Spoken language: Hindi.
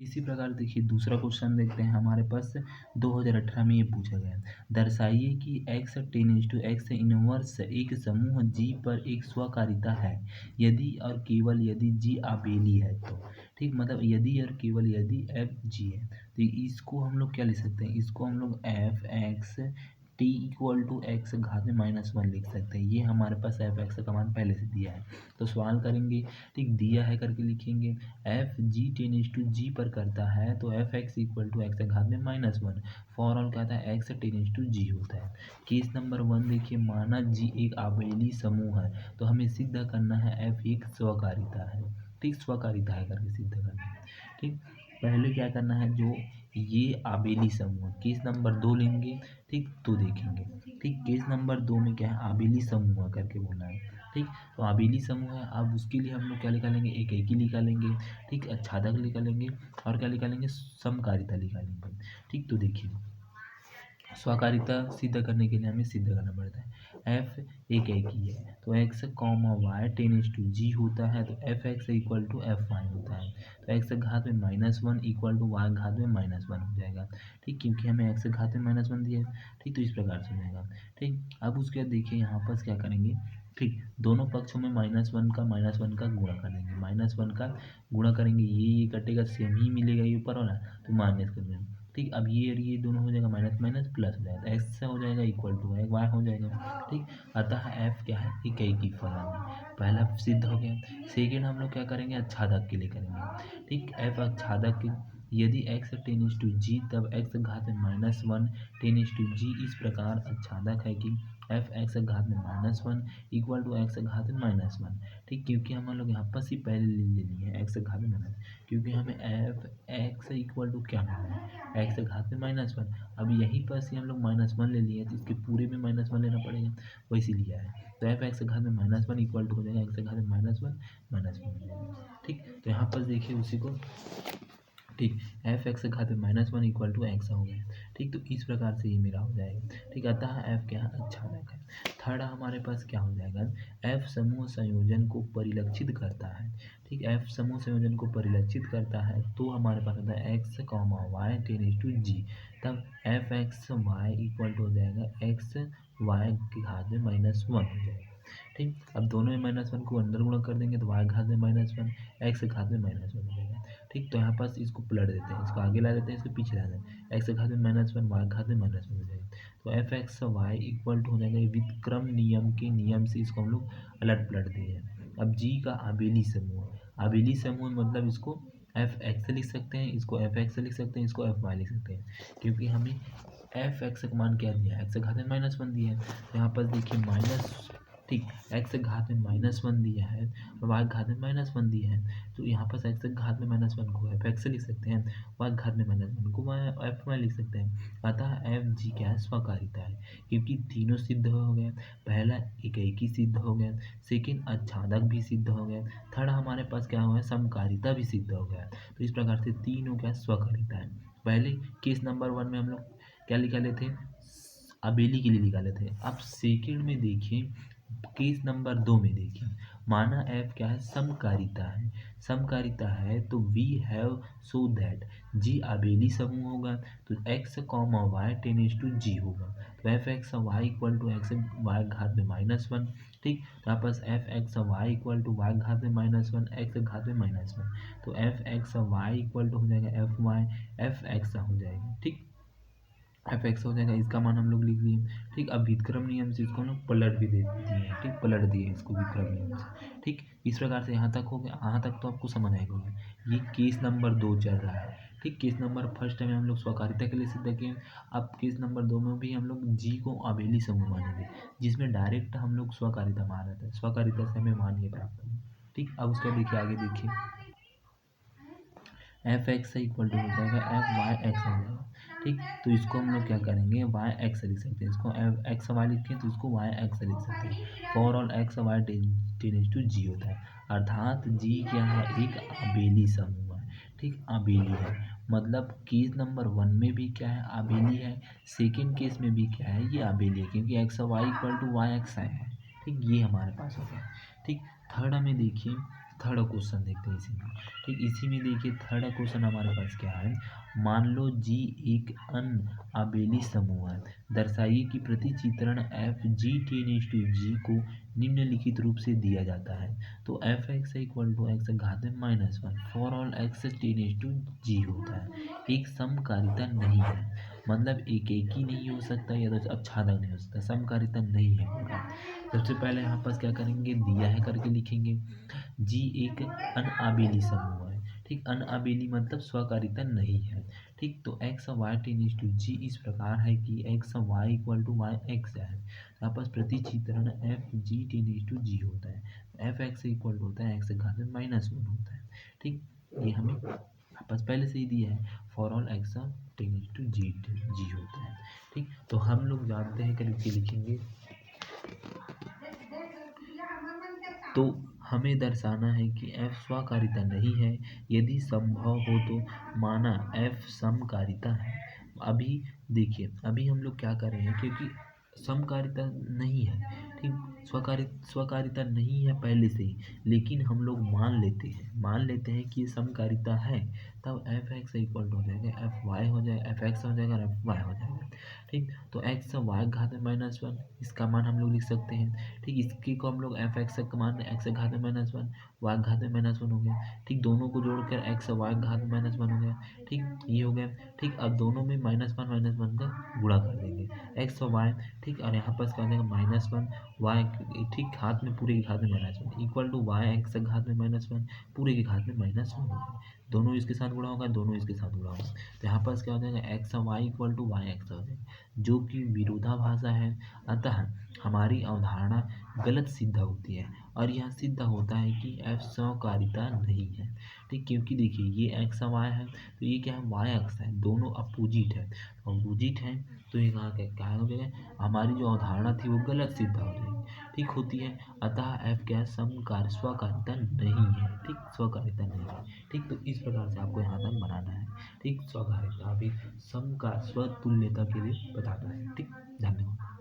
इसी प्रकार देखिए दूसरा क्वेश्चन देखते हैं हमारे पास 2018 में ये पूछा गया है। दर्शाइए कि x tends to x inverse एक समूह G पर एक स्वकारिता है यदि और केवल यदि G आबेली है तो। ठीक, मतलब यदि और केवल यदि f G है तो इसको हम लोग क्या लिख सकते हैं, इसको हम लोग F X T equal to X घात में -1 लिख सकते हैं। ये हमारे पास एफ एक्स का मान पहले से दिया है तो सवाल करेंगे। ठीक, दिया है करके लिखेंगे F G tends to G पर करता है तो F X equal to X घात में -1 फॉर ऑल कहता है एक्स टेंस टू जी होता है। केस नंबर 1 देखिए, माना जी एक आबेली समूह है तो हमें सिद्ध करना है एफ एक स्वकारिता है। ठीक, स्वकारिता है करके सिद्ध करना है। ठीक, पहले क्या करना है, जो ये आबेली समूह केस नंबर 2 लेंगे। ठीक, तो देखेंगे। ठीक, केस नंबर 2 में क्या है, आबेली समूह करके बोला है। ठीक, तो आबेली समूह है, अब उसके लिए हम लोग क्या निकालेंगे, एक ही निकालेंगे। ठीक, आच्छादक निकालेंगे और क्या निकालेंगे, समकारिता निकालेंगे। ठीक, तो देखिए स्वकारिता सिद्ध करने के लिए हमें सिद्ध करना पड़ता है एफ एक ही है तो X comma Y tends to G होता है तो F X equal to F Y होता है तो एक्स घात में -1 इक्वल टू वाई घात में -1 हो जाएगा। ठीक, क्योंकि हमें एक्स घात में -1 दिया है। ठीक, तो इस प्रकार से हो जाएगा। ठीक, अब उसके बाद देखिए यहाँ पर क्या करेंगे। ठीक, दोनों पक्षों में -1 का गुणा कर देंगे, -1 का गुणा करेंगे, ये कटेगा, सेम ही मिलेगा ये ऊपर वाला, तो माइनस कर देंगे। ठीक, अब ये और ये दोनों हो जाएगा माइनस माइनस प्लस हो जाएगा, एक्स हो जाएगा इक्वल टू वाई हो जाएगा। ठीक, अतः एफ क्या है, एक ही फलन है। पहला सिद्ध हो गया। सेकेंड हम लोग क्या करेंगे, आच्छादक के लिए करेंगे। ठीक, एफ आच्छादक यदि एक्स टेंस टू जी तब एक्स घात में -1 टेंस टू जी इस प्रकार आच्छादक है कि एफ एक्स घात में -1 इक्वल टू एक्स घात में -1। ठीक, क्योंकि हम लोग यहाँ पर ही पहले ले लिए हैं एक्स घात में क्योंकि हमें एफ एक्स इक्वल टू क्या मिला है, एक्स घात में -1। अब यहीं पर से हम लोग -1 ले लिए तो इसके पूरे में -1 लेना पड़ेगा, वैसे लिया है तो एफ एक्स घात में -1 इक्वल टू हो जाएगा एक्स घात में -1 हो जाएगा। ठीक, तो यहाँ पर देखिए उसी को। ठीक, एफ एक्स घात में -1 इक्वल टू एक्स हो गया। ठीक, तो इस प्रकार से ये मेरा हो जाएगा। ठीक, अतः एफ क्या है, आच्छादक है। थर्ड हमारे पास क्या हो जाएगा, एफ समूह संयोजन को परिलक्षित करता है। ठीक, एफ समूह संयोजन को परिलक्षित करता है तो हमारे पास होता है X comma Y tends to G तब F X Y equal to हो जाएगा एक्स वाई के घात में -1 हो जाएगा। ठीक, अब दोनों में -1 को अंदर गुणा कर देंगे तो वाई घात में -1 एक्स घात में -1 हो जाएगा। ठीक, तो यहाँ पर इसको पलट देते हैं, इसको आगे ला देते हैं, इसको पीछे ला देते हैं, एक्स घात में -1 वाई घात में -1 हो जाएगा तो F X Y equal to हो जाएगा व्युत्क्रम नियम के नियम से इसको हम लोग अलट पलट दिए हैं। अब जी का आबेली समूह मतलब इसको एफ एक्स लिख सकते हैं, इसको एफ एक्स लिख सकते हैं, इसको एफ वाई लिख सकते हैं, क्योंकि हमें एफ एक्स का मान क्या दिया है, एक्स घात में -1 दिया है तो यहाँ पर देखिए माइनस। ठीक, एक्स घात में -1 दिया है और वाई घात में -1 दिया है तो यहाँ पर एक्स घात में -1 को एफ एक्स लिख सकते हैं, वाई घात में -1 को एफ वाई लिख सकते हैं। अतः एफ जी क्या है, स्वकारिता है, क्योंकि तीनों सिद्ध हो गए। पहला एक ही सिद्ध हो गया, सेकेंड आच्छादक भी सिद्ध हो गया, थर्ड हमारे पास क्या हुआ है, समकारिता भी सिद्ध हो गया। तो इस प्रकार से तीनों क्या स्वकारिता है। पहले केस नंबर 1 में हम लोग क्या निकाले थे, अबेली के लिए निकाले थे। अब सेकेंड में देखिए, केस नंबर 2 में देखिए, माना एफ क्या है, समकारिता है तो we have so that G आबेली समूह होगा तो X comma Y tends to G होगा तो F X Y equal to X Y घात में -1। ठीक, तो यहाँ पर F X Y equal to Y घात में -1 एक्स घात में -1 तो F X Y equal to हो जाएगा एफ वाई एफ एक्स हो जाएगा। ठीक, एफ एक्स हो जाएगा, इसका मान हम लोग लिख लिए। ठीक, अब व्युत्क्रम नियम से इसको हम लोग पलट भी दे दिए। ठीक, पलट दिए इसको व्युत्क्रम नियम से। ठीक, इस प्रकार से यहाँ तक हो गया, यहाँ तक तो आपको समझ आएगा। ये केस नंबर 2 चल रहा है। ठीक, केस नंबर फर्स्ट में हम लोग स्वकारिता के लिए सिद्ध किए, अब केस नंबर 2 में भी हम लोग जी को आबेली समूह मानेंगे, जिसमें डायरेक्ट हम लोग स्वकारिता मान रहे थे, स्वकारिता से हमें मान ये प्राप्त हुआ। ठीक, अब उसका देखिए आगे देखिए, एफ एक्स इक्वल टू हो जाएगा एफ वाई एक्स हो जाएगा। ठीक, तो इसको हम लोग क्या करेंगे, वाई एक्स लिख सकते हैं, इसको एफ एक्स वाई लिखें तो इसको वाई एक्स लिख सकते हैं। For all X Y tends to G होता है, अर्थात जी क्या है, एक आबेली समूह है। ठीक, आबेली है, मतलब केस नंबर 1 में भी क्या है, आबेली है, सेकेंड केस में भी क्या है, ये आबेली है, क्योंकि X Y equal to Y X है। ठीक, ये हमारे पास हो गया। ठीक, थर्ड हमें देखिए, थर्ड क्वेश्चन देखते हैं इसी में। ठीक, इसी में देखिए थर्ड क्वेश्चन हमारे पास क्या है। मान लो जी एक अनआबेली समूह है। दर्शाइए कि प्रतिचित्रण F G ten to G को निम्नलिखित रूप से दिया जाता है। तो F X equal to X घात में -1 for all X ten to G होता है। एक समकालिता नहीं है, मतलब एक ही नहीं हो सकता या तो अच्छादक नहीं हो सकता, समकालिता नहीं है पूरा। सबसे पहले यहाँ पर क्या करेंगे, दिया है करके लिखेंगे। जी एक अनआबेली समूह है। ठीक, अनआबेली मतलब स्वकारिता नहीं है। ठीक, तो X Y tends to G इस प्रकार है कि X Y equal to Y X है। यहाँ पर प्रतिचित्रण F G ten to G होता है। एफ एक्स इक्वल टू होता है एक्स घात में -1 होता है। ठीक, ये हमें यहाँ पर पहले से ही दिया है। For all X ten to G G होता है। ठीक, तो हम लोग जानते हैं करके लिखेंगे। तो हमें दर्शाना है कि f स्वकारिता नहीं है। यदि संभव हो तो माना f समकारिता है। अभी देखिए, अभी हम लोग क्या कर रहे हैं, क्योंकि समकारिता नहीं है। ठीक, स्वकारिता नहीं है पहले से ही, लेकिन हम लोग मान लेते हैं कि ये समकारिता है। तब एफ एक्स इक्वल टू हो जाएगा एफ वाई हो जाएगा, एफ एक्स हो जाएगा और एफ वाई हो जाएगा। ठीक, तो एक्स वाई घात में -1 इसका मान हम लोग लिख सकते हैं। ठीक, इसके को हम लोग एफ एक्स का मान एक्स घात में -1 वाई घात में -1 हो गया। ठीक, दोनों को जोड़कर एक्स वाई घात में -1 हो गया। ठीक, ये हो गया। ठीक, अब दोनों में -1 का गुणा कर देंगे एक्स और वाई। ठीक, और यहाँ पर क्या हो जाएगा -1 वाई, ठीक, घात में पूरे के घात में -1 इक्वल टू वाई एक्स घात में -1 पूरे के घात में -1 हो गया। दोनों इसके साथ गुणा होगा, दोनों इसके साथ गुणा होगा, तो यहाँ पर क्या हो जाएगा X Y equal to Y X हो जाएगा, जो कि विरोधाभासा है। अतः हमारी अवधारणा गलत सिद्ध होती है और यह सिद्ध होता है कि एफ स्वकारिता नहीं है। ठीक, क्योंकि देखिए ये एक्स वाई है, तो ये क्या है, वाई एक्स है, दोनों अपोजिट है। अपोजिट है तो ये कहाँ क्या हो जाएगा, हमारी जो अवधारणा थी वो गलत सिद्ध हो जाएगी। ठीक होती है, अतः एफ क्या है, स्वकारिता नहीं है। ठीक, स्वकारिता नहीं है। ठीक, तो इस प्रकार से आपको यहाँ तक बनाना है। ठीक, स्वकारिता भी सम का स्वतुल्यता के लिए बताता है। ठीक, धन्यवाद।